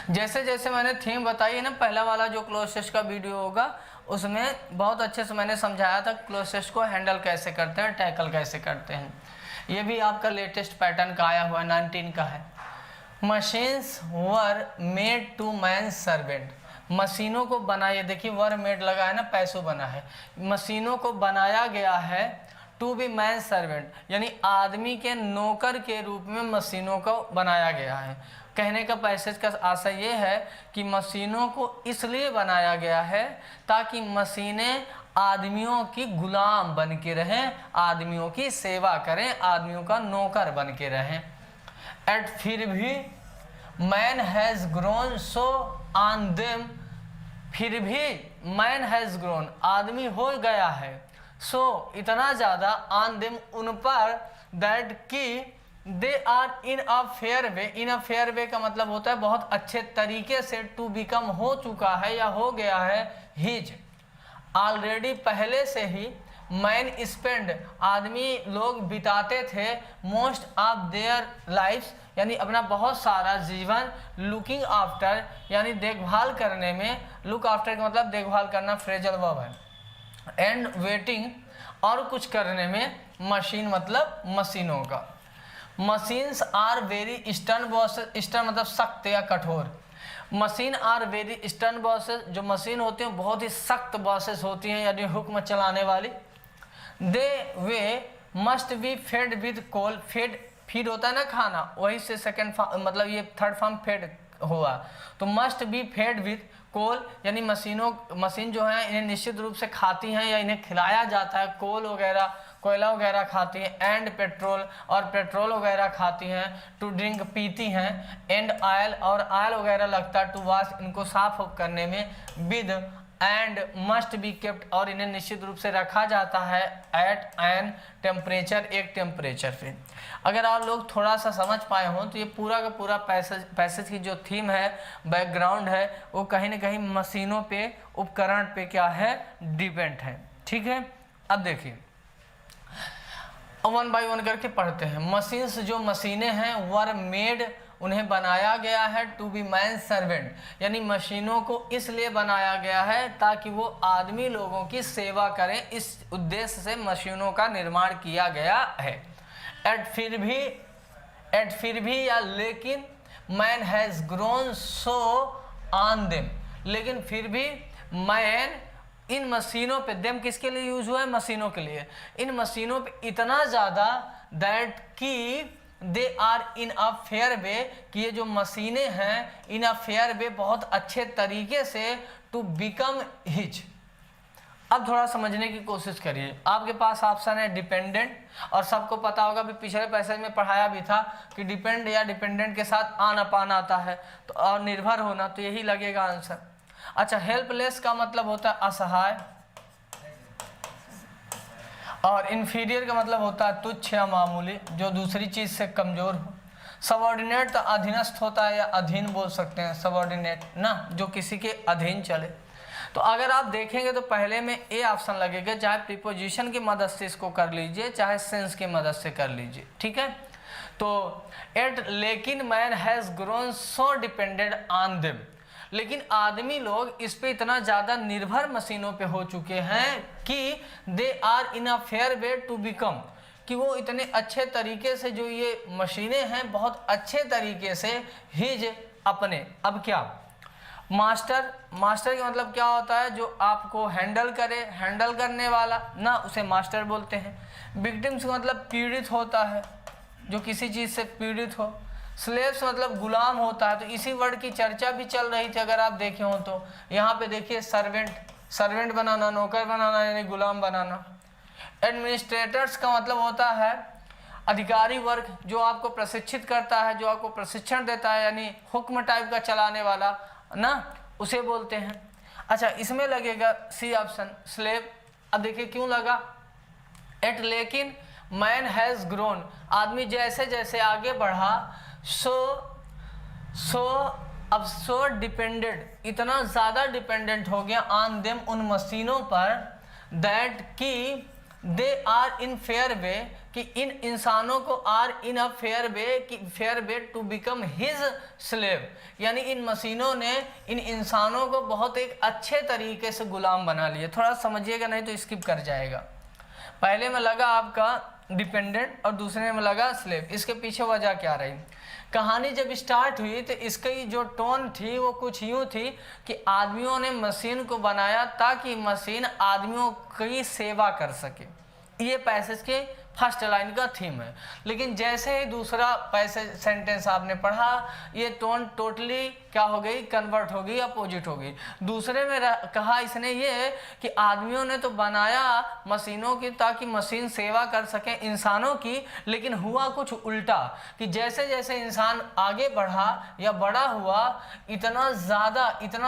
जैसे जैसे मैंने थीम बताई है ना, पहला वाला जो क्लोज का वीडियो होगा उसमें बहुत अच्छे से मैंने समझाया था क्लोज को हैंडल कैसे करते हैं, टैकल कैसे करते हैं। ये भी आपका लेटेस्ट पैटर्न का आया हुआ है, 19 का है। Machines were made to man servant, मशीनों को बनाया, देखिए वर मेड लगा है ना, पैसों बना है, मशीनों को बनाया गया है टू बी मैन सर्वेंट, यानी आदमी के नौकर के रूप में मशीनों को बनाया गया है। कहने का पैसेज का आशय ये है कि मशीनों को इसलिए बनाया गया है ताकि मशीनें आदमियों की गुलाम बन के रहें, आदमियों की सेवा करें, आदमियों का नौकर बन के रहें। एट फिर भी man has grown so on them, फिर भी मैन हैज़ ग्रोन, आदमी हो गया है, सो इतना ज़्यादा ऑन देम, उन पर, दैट की they are in a fair way, in a fair way का मतलब होता है बहुत अच्छे तरीके से, टू बिकम हो चुका है या हो गया है, हिज ऑलरेडी पहले से ही, मैन स्पेंड, आदमी लोग बिताते थे, मोस्ट ऑफ देयर लाइफ्स, यानी अपना बहुत सारा जीवन, लुकिंग आफ्टर, यानी देखभाल करने में, लुक आफ्टर का मतलब देखभाल करना, फ्रेजल वर्ब है, एंड वेटिंग, और कुछ करने में, मशीन मतलब मशीनों का। Machines are very stern bosses, stern मतलब सख्त या कठोर, machine are very stern bosses, जो मशीन होती हैं बहुत ही सख्त बॉसेस होती हैं, यानी हुक्म चलाने वाली। They way must be fed with coal, fed feed होता है ना खाना, वही से सेकंड मतलब ये थर्ड फॉर्म फेड हुआ, तो मस्ट बी फेड विद कोल, यानी मशीन जो है इन्हें निश्चित रूप से खाती हैं या इन्हें खिलाया जाता है, कोल वगैरह, कोयला वगैरह खाती हैं, एंड पेट्रोल, और पेट्रोल वगैरह खाती हैं, टू ड्रिंक पीती हैं, एंड ऑयल, और ऑयल वगैरह लगता है, टू वॉश इनको साफ करने में, with, and must be kept, और इन्हें निश्चित रूप से रखा जाता है, एट एन टेम्परेचर, एक टेम्परेचर पे। अगर आप लोग थोड़ा सा समझ पाए हों तो ये पूरा का पूरा पैसेज की जो थीम है, बैकग्राउंड है, वो कहीं ना कहीं मशीनों पे, उपकरण पे क्या है, डिपेंड है। ठीक है, अब देखिए वन बाय वन करके पढ़ते हैं। मशीन्स, जो मशीनें हैं, वर मेड, उन्हें बनाया गया है, टू बी मैन सर्वेंट, यानी मशीनों को इसलिए बनाया गया है ताकि वो आदमी लोगों की सेवा करें, इस उद्देश्य से मशीनों का निर्माण किया गया है। एट फिर भी या लेकिन, man has grown so on them, लेकिन फिर भी मैन इन मशीनों पे, देम किसके लिए यूज हुआ है, मशीनों के लिए, इन मशीनों पे इतना ज़्यादा, दैट की they are in a fair वे, कि ये जो मशीनें हैं इन अ फेयर वे, बहुत अच्छे तरीके से, टू बिकम हिज। अब थोड़ा समझने की कोशिश करिए, आपके पास ऑप्शन है डिपेंडेंट, और सबको पता होगा भी पिछले पैसेज में पढ़ाया भी था कि डिपेंड या डिपेंडेंट के साथ आन अपान आता है, तो और निर्भर होना, तो यही लगेगा आंसर। अच्छा, हेल्पलेस का मतलब होता है असहाय, और इन्फीरियर का मतलब होता है तुच्छ या मामूली, जो दूसरी चीज से कमजोर हो। सबऑर्डिनेट तो अधीनस्थ होता है, या अधीन बोल सकते हैं, सबऑर्डिनेट ना, जो किसी के अधीन चले। तो अगर आप देखेंगे तो पहले में ए ऑप्शन लगेगा, चाहे प्रीपोजिशन की मदद से इसको कर लीजिए, चाहे सेंस की मदद से कर लीजिए। ठीक है, तो एट लेकिन man has grown so dependent on them, लेकिन आदमी लोग इस पे इतना ज़्यादा निर्भर मशीनों पे हो चुके हैं कि they are in a fair way to become, कि वो इतने अच्छे तरीके से, जो ये मशीनें हैं बहुत अच्छे तरीके से, हिज अपने, अब क्या, मास्टर, मास्टर का मतलब क्या होता है, जो आपको हैंडल करे, हैंडल करने वाला ना, उसे मास्टर बोलते हैं। विक्टिम्स का मतलब पीड़ित होता है, जो किसी चीज़ से पीड़ित हो। स्लेव्स मतलब गुलाम होता है, तो इसी वर्ड की चर्चा भी चल रही थी, अगर आप देखे हो तो। यहाँ पे देखिए सर्वेंट, सर्वेंट बनाना, नौकर बनाना, यानी गुलाम बनाना। एडमिनिस्ट्रेटर्स का मतलब होता है अधिकारी वर्ग, जो आपको प्रशिक्षित करता है, जो आपको प्रशिक्षण देता है, यानी हुक्म टाइप का चलाने वाला ना, उसे बोलते हैं। अच्छा, इसमें लगेगा सी ऑप्शन, स्लेव। अब देखिए क्यों लगा, एट लेकिन मैन हैज़ ग्रोन, आदमी जैसे जैसे आगे बढ़ा, सो डिपेंडेंट, इतना ज़्यादा डिपेंडेंट हो गया, ऑन देम, उन मशीनों पर, दैट की दे आर इन फेयर वे, कि इन इंसानों को are in a fair way to become his slave, यानी इन मशीनों ने इन इंसानों को बहुत एक अच्छे तरीके से गुलाम बना लिया। थोड़ा समझिएगा नहीं तो स्किप कर जाएगा। पहले में लगा आपका डिपेंडेंट और दूसरे में लगा स्लेव। इसके पीछे वजह क्या रही? कहानी जब स्टार्ट हुई तो इसकी जो टोन थी वो कुछ यूँ थी कि आदमियों ने मशीन को बनाया ताकि मशीन आदमियों की सेवा कर सके। ये पैसेज के फर्स्ट लाइन का थीम है। लेकिन जैसे ही दूसरा पैसेज सेंटेंस आपने पढ़ा, ये टोन टोटली क्या हो गई? कन्वर्ट हो गई, अपोजिट हो गई। दूसरे में कहा इसने ये कि आदमियों ने तो बनाया मशीनों की ताकि मशीन सेवा कर सके इंसानों की, लेकिन हुआ कुछ उल्टा कि जैसे जैसे इंसान आगे बढ़ा या बड़ा हुआ, इतना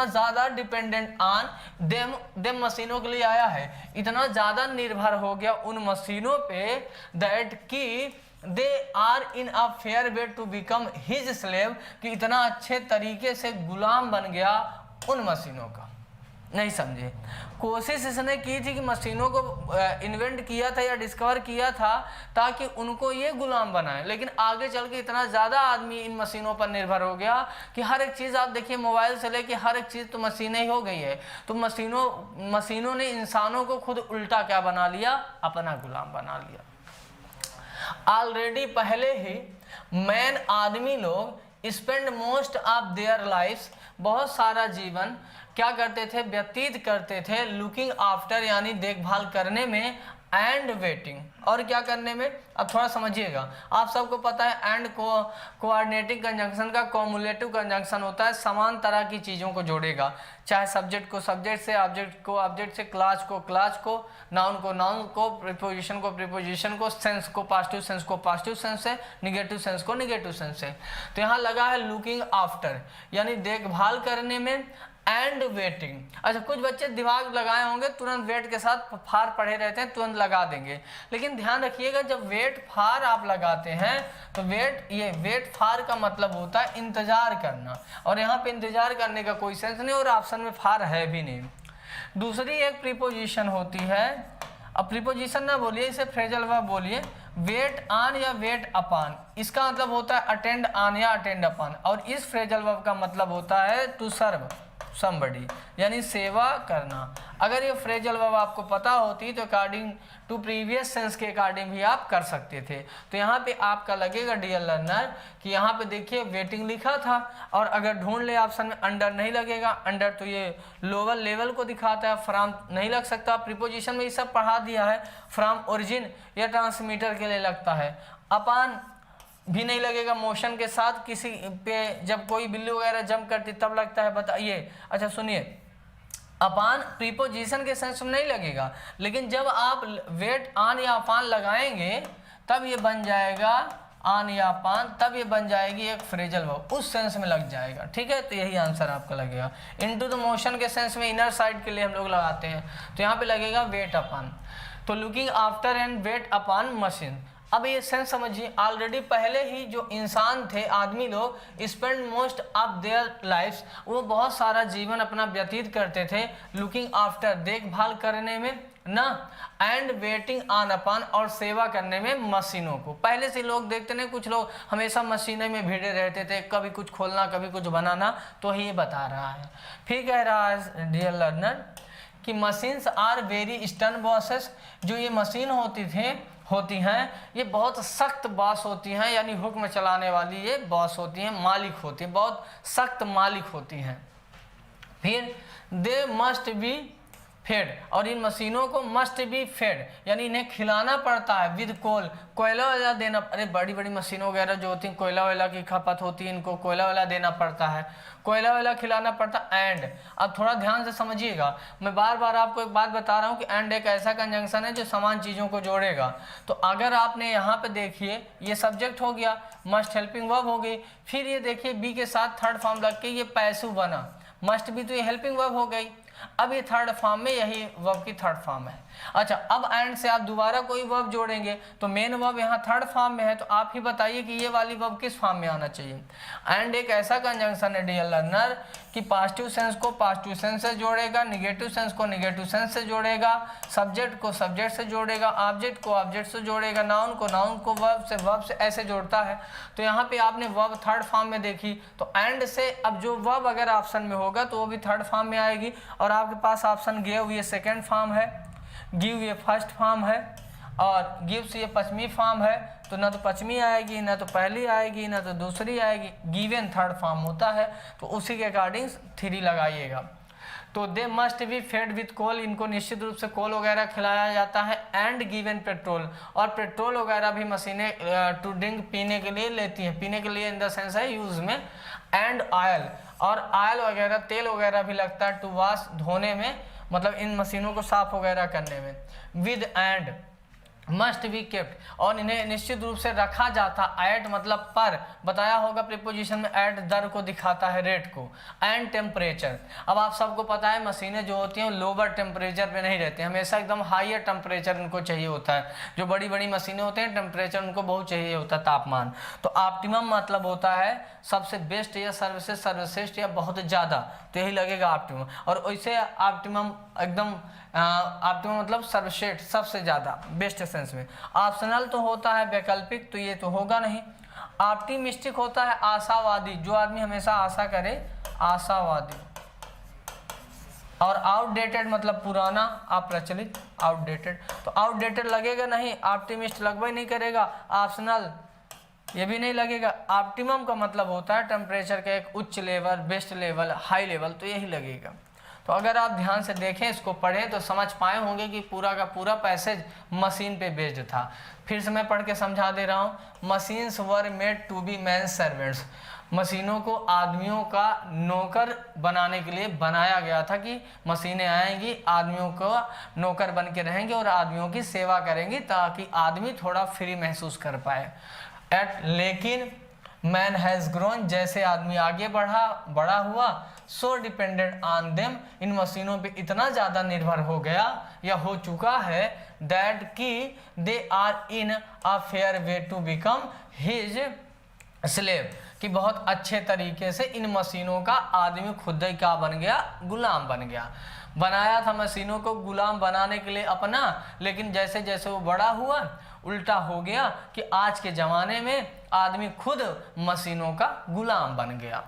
ज़्यादा डिपेंडेंट ऑन देम मशीनों के लिए आया है, इतना ज़्यादा निर्भर हो गया उन मशीनों पे दैट कि they are in a fair way to become his slave, कि इतना अच्छे तरीके से गुलाम बन गया उन मशीनों का। नहीं समझे? कोशिश इसने की थी कि मशीनों को इन्वेंट किया था या डिस्कवर किया था ताकि उनको ये गुलाम बनाए, लेकिन आगे चल के इतना ज़्यादा आदमी इन मशीनों पर निर्भर हो गया कि हर एक चीज़ आप देखिए, मोबाइल से लेके हर एक चीज़ तो मशीनें ही हो गई है। तो मशीनों ने इंसानों को खुद उल्टा क्या बना लिया? अपना गुलाम बना लिया। ऑलरेडी पहले ही मैन आदमी लोग spend most of their lives, बहुत सारा जीवन क्या करते थे? व्यतीत करते थे लुकिंग आफ्टर, यानी देखभाल करने में, एंड वेटिंग, और क्या करने में? अब थोड़ा समझिएगा। आप सबको पता है एंड कोऑर्डिनेटिंग कंजंक्शन का कॉमुलेटिव कंजंक्शन होता है, समान तरह की चीज़ों को जोड़ेगा, चाहे सब्जेक्ट को सब्जेक्ट से, ऑब्जेक्ट को ऑब्जेक्ट से, क्लास को, नाउन को, प्रीपोजिशन को, सेंस को पॉजिटिव सेंस से, निगेटिव सेंस को निगेटिव सेंस से। तो यहाँ लगा है लुकिंग आफ्टर, यानी देखभाल करने में, एंड वेटिंग। अच्छा, कुछ बच्चे दिमाग लगाए होंगे, तुरंत वेट के साथ फार पढ़े रहते हैं, तुरंत लगा देंगे, लेकिन ध्यान रखिएगा जब वेट फार आप लगाते हैं तो वेट फार का मतलब होता है इंतजार करना, और यहाँ पे इंतजार करने का कोई सेंस नहीं और ऑप्शन में फार है भी नहीं। दूसरी एक प्रीपोजिशन होती है, अब प्रीपोजिशन ना बोलिए, इसे फ्रेजल वर्ब बोलिए, वेट ऑन या वेट अपॉन। इसका मतलब होता है अटेंड ऑन या अटेंड अपॉन, और इस फ्रेजल वर्ब का मतलब होता है टू सर्व समबडी, यानी सेवा करना। अगर ये फ्रेजल वर्ब आपको पता होती तो अकॉर्डिंग टू प्रीवियस सेंस के अकॉर्डिंग भी आप कर सकते थे। तो यहाँ पे आपका लगेगा डियर लर्नर कि यहाँ पे देखिए वेटिंग लिखा था, और अगर ढूंढ ले ऑप्शन में अंडर नहीं लगेगा, अंडर तो ये लोअर लेवल को दिखाता है, फ्रॉम नहीं लग सकता। प्रीपोजिशन में ये सब पढ़ा दिया है, फ्रॉम ओरिजिन या ट्रांसमीटर के लिए लगता है, अपॉन भी नहीं लगेगा, मोशन के साथ किसी पे जब कोई बिल्ली वगैरह जंप करती तब लगता है, बताइए। अच्छा सुनिए, अपॉन प्रीपोजिशन के सेंस में नहीं लगेगा, लेकिन जब आप वेट ऑन या अपॉन लगाएंगे तब ये बन जाएगा ऑन या अपॉन, तब ये बन जाएगी एक फ्रेजल वर्ब, उस सेंस में लग जाएगा। ठीक है, तो यही आंसर आपका लगेगा। इनटू द मोशन के सेंस में इनर साइड के लिए हम लोग लगाते हैं, तो यहाँ पे लगेगा वेट अपॉन। तो looking after and weight upon machine. अब ये सेंस समझिए, ऑलरेडी पहले ही जो इंसान थे, आदमी लोग, spend most of their lives, वो बहुत सारा जीवन अपना व्यतीत करते थे लुकिंग आफ्टर, देखभाल करने में ना, एंड वेटिंग ऑन अपॉन, और सेवा करने में मशीनों को। पहले से लोग देखते नहीं, कुछ लोग हमेशा मशीनें में भिड़े रहते थे, कभी कुछ खोलना कभी कुछ बनाना, तो ये बता रहा है। फिर कह रहा है डियर लर्नर कि machines are very stern bosses, जो ये मशीन होती हैं ये बहुत सख्त बॉस होती हैं, यानी हुक्म चलाने वाली ये बॉस होती हैं, मालिक होती हैं, बहुत सख्त मालिक होती हैं। फिर दे मस्ट बी फेड, और इन मशीनों को मस्ट बी फेड, यानी इन्हें खिलाना पड़ता है विद कोयला वाला देना। अरे बड़ी बड़ी मशीनों वगैरह जो होती हैं, कोयला वाला की खपत होती है, इनको कोयला वाला देना पड़ता है, कोयला वाला खिलाना पड़ता। एंड अब थोड़ा ध्यान से समझिएगा, मैं बार बार आपको एक बात बता रहा हूँ कि एंड एक ऐसा कंजंक्शन है जो समान चीज़ों को जोड़ेगा। तो अगर आपने यहाँ पे देखिए, ये सब्जेक्ट हो गया, मस्ट हेल्पिंग वर्ब हो गई, फिर ये देखिए बी के साथ थर्ड फॉर्म लग के ये पैसिव बना, मस्ट भी तो ये हेल्पिंग वर्ब हो गई। अब ये थर्ड फॉर्म में यही वर्ब की थर्ड फॉर्म है। अच्छा, अब एंड से आप दोबारा कोई वर्ब जोड़ेंगे तो मेन वर्ब यहाँ थर्ड फॉर्म में है, तो आप ही बताइए कि ये वाली वर्ब किस फॉर्म में आना चाहिए। एंड एक ऐसा कंजंक्शन है डियर लर्नर कि पॉजिटिव सेंस को पॉजिटिव सेंस से जोड़ेगा, निगेटिव सेंस को निगेटिव सेंस से जोड़ेगा, सब्जेक्ट को सब्जेक्ट से जोड़ेगा, ऑब्जेक्ट को ऑब्जेक्ट से जोड़ेगा, नाउन को वर्ब से ऐसे जोड़ता है। तो यहाँ पे आपने वर्ब थर्ड फॉर्म में देखी, तो एंड से अब जो वर्ब अगर ऑप्शन में होगा तो वो भी थर्ड फॉर्म में आएगी। और आपके पास ऑप्शन गिव ये सेकेंड फॉर्म है, गिव ये फर्स्ट फॉर्म है, और गिव्स ये पश्चिमी फॉर्म है। तो ना तो पश्चिमी आएगी, ना तो पहली आएगी, ना तो दूसरी आएगी, गिवन थर्ड फॉर्म होता है, तो उसी के अकॉर्डिंग 3 लगाइएगा। तो they must be fed with coal, इनको निश्चित रूप से कोल वगैरह खिलाया जाता है। एंड गिवन पेट्रोल, और पेट्रोल वगैरह भी मशीनें टू ड्रिंक पीने के लिए लेती हैं, पीने के लिए इन द सेंस है यूज़ में। एंड ऑयल, और ऑयल वगैरह तेल वगैरह भी लगता है टू वॉश धोने में, मतलब इन मशीनों को साफ वगैरह करने में। With and must be kept, और इन्हें निश्चित रूप से रखा जाता। एट मतलब पर, बताया होगा प्रीपोजिशन में एट दर को दिखाता है, रेट को। एंड टेम्परेचर, अब आप सबको पता है मशीनें जो होती हैं लोअर टेम्परेचर पे नहीं रहती, हमेशा एकदम हाईयर टेम्परेचर उनको चाहिए होता है। जो बड़ी बड़ी मशीनें होती हैं टेम्परेचर उनको बहुत चाहिए होता है, तापमान। तो ऑप्टिमम मतलब होता है सबसे बेस्ट या सर्वश्रेष्ठ, सर्वश्रेष्ठ या बहुत ज़्यादा, तो यही लगेगा ऑप्टिमम। और वैसे ऑप्टिमम एकदम ऑप्टिमम मतलब सर्वश्रेष्ठ, सबसे ज़्यादा, बेस्ट सेंस में। ऑप्शनल तो होता है वैकल्पिक, तो ये तो होगा नहीं। ऑप्टिमिस्टिक होता है आशावादी, जो आदमी हमेशा आशा करे, आशावादी। और आउटडेटेड मतलब पुराना, अप्रचलित, आउटडेटेड। तो आउटडेटेड लगेगा नहीं, ऑप्टिमिस्ट लगभग नहीं करेगा, ऑप्शनल ये भी नहीं लगेगा। ऑप्टिमम का मतलब होता है टेम्परेचर का एक उच्च level, best level, high level, तो यही लगेगा। तो अगर आप ध्यान से देखें, इसको पढ़ें तो समझ पाए होंगे कि पूरा का पूरा पैसेज मशीन पे बेस्ड था। फिर से मैं पढ़ के समझा दे रहा हूँ। Machines were made to be man servants, मशीनों को आदमियों का नौकर बनाने के लिए बनाया गया था कि मशीनें आएंगी, आदमियों को नौकर बन के रहेंगे और आदमियों की सेवा करेंगी ताकि आदमी थोड़ा फ्री महसूस कर पाए। लेकिन मैन हैज़ ग्रोन, जैसे आदमी आगे बड़ा हुआ, सो डिपेंडेंट ऑन देम, इन मशीनों पे इतना ज़्यादा निर्भर हो गया या हो चुका है, दैट कि they are in a fair way to become his slave, कि बहुत अच्छे तरीके से इन मशीनों का आदमी खुद ही क्या बन गया, गुलाम बन गया। बनाया था मशीनों को गुलाम बनाने के लिए अपना, लेकिन जैसे जैसे वो बड़ा हुआ उल्टा हो गया कि आज के ज़माने में आदमी खुद मशीनों का गुलाम बन गया।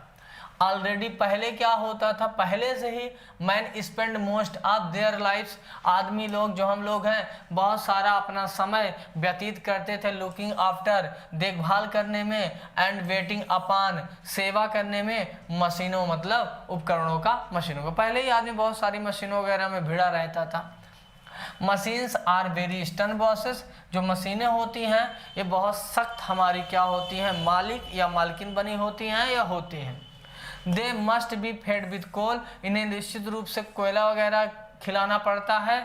ऑलरेडी पहले क्या होता था, पहले से ही man spend most of their lifes, आदमी लोग जो हम लोग हैं बहुत सारा अपना समय व्यतीत करते थे लुकिंग आफ्टर, देखभाल करने में, एंड वेटिंग अपॉन, सेवा करने में, मशीनों मतलब उपकरणों का, मशीनों का। पहले ही आदमी बहुत सारी मशीनों वगैरह में भिड़ा रहता था। Machines are very stern bosses, जो मशीनें होती हैं ये बहुत सख्त हमारी क्या होती हैं, मालिक या मालकिन बनी होती हैं या होती हैं। They must be fed with coal, इन्हें निश्चित रूप से कोयला वगैरह खिलाना पड़ता है।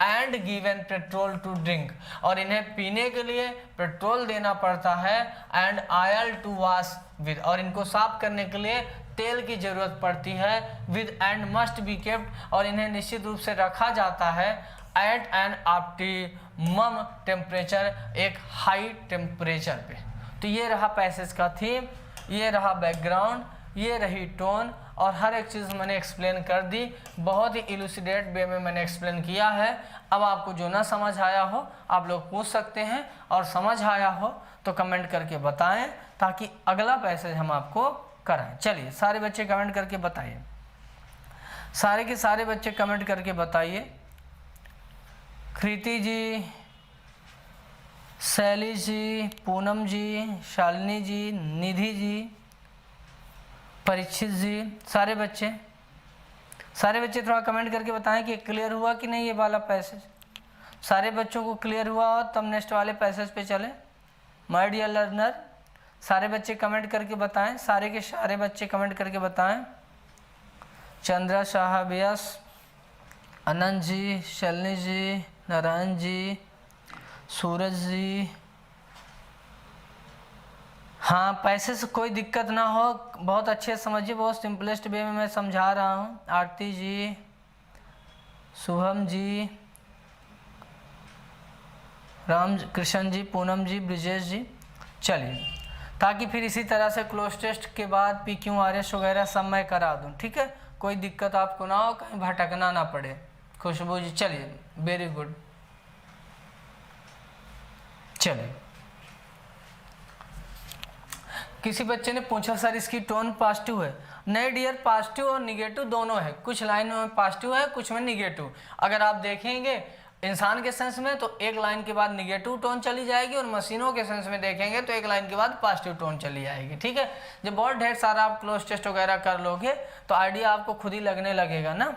And given petrol to drink, और इन्हें पीने के लिए पेट्रोल देना पड़ता है। And oil to wash with, और इनको साफ करने के लिए तेल की जरूरत पड़ती है। With and must be kept, और इन्हें निश्चित रूप से रखा जाता है एट एन ऑप्टिमम टेम्परेचर, एक हाई टेम्परेचर पे। तो ये रहा पैसेज का थीम, ये रहा बैकग्राउंड, ये रही टोन, और हर एक चीज़ मैंने एक्सप्लेन कर दी, बहुत ही इलुसिडेट वे में मैंने एक्सप्लेन किया है। अब आपको जो ना समझ आया हो आप लोग पूछ सकते हैं, और समझ आया हो तो कमेंट करके बताएं ताकि अगला पैसेज हम आपको कराएं। चलिए सारे बच्चे कमेंट करके बताइए, सारे के सारे बच्चे कमेंट करके बताइए। कृति जी, शैली जी, पूनम जी, शालिनी जी, निधि जी, परीक्षित जी, सारे बच्चे थोड़ा कमेंट करके बताएं कि क्लियर हुआ कि नहीं ये वाला पैसेज। सारे बच्चों को क्लियर हुआ हो तब नेक्स्ट वाले पैसेज पे चले। माय डियर लर्नर, सारे बच्चे कमेंट करके बताएं, सारे के सारे बच्चे कमेंट करके बताएं। चंद्रा शाह व्यास, अनंत जी, शलनी जी, नारायण जी, सूरज जी। हाँ, पैसे से कोई दिक्कत ना हो, बहुत अच्छे समझिए, बहुत सिंपलेस्ट वे में मैं समझा रहा हूँ। आरती जी, शुभम जी, राम कृष्ण जी, पूनम जी, ब्रिजेश जी। चलिए, ताकि फिर इसी तरह से क्लोज टेस्ट के बाद PQRS वगैरह सब मैं करा दूं, ठीक है, कोई दिक्कत आपको ना हो, कहीं भटकना ना पड़े। खुशबू जी, चलिए, वेरी गुड। चलिए, किसी बच्चे ने पूछा सर इसकी टोन पॉजिटिव है। नहीं डियर, पॉजिटिव और निगेटिव दोनों है, कुछ लाइन में पॉजिटिव है, कुछ में निगेटिव। अगर आप देखेंगे इंसान के सेंस में तो एक लाइन के बाद निगेटिव टोन चली जाएगी, और मशीनों के सेंस में देखेंगे तो एक लाइन के बाद पॉजिटिव टोन चली जाएगी, ठीक है। जब बहुत ढेर सारा आप क्लोज टेस्ट वगैरह कर लोगे तो आइडिया आपको खुद ही लगने लगेगा ना।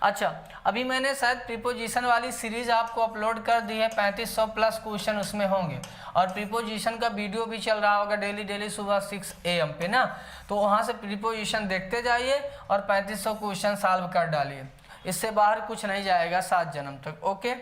अच्छा, अभी मैंने शायद प्रीपोजिशन वाली सीरीज आपको अपलोड कर दी है, 3500 प्लस क्वेश्चन उसमें होंगे, और प्रीपोजिशन का वीडियो भी चल रहा होगा डेली सुबह 6 AM पे ना, तो वहाँ से प्रीपोजिशन देखते जाइए और 3500 क्वेश्चन सॉल्व कर डालिए। इससे बाहर कुछ नहीं जाएगा 7 जन्म तक। ओके।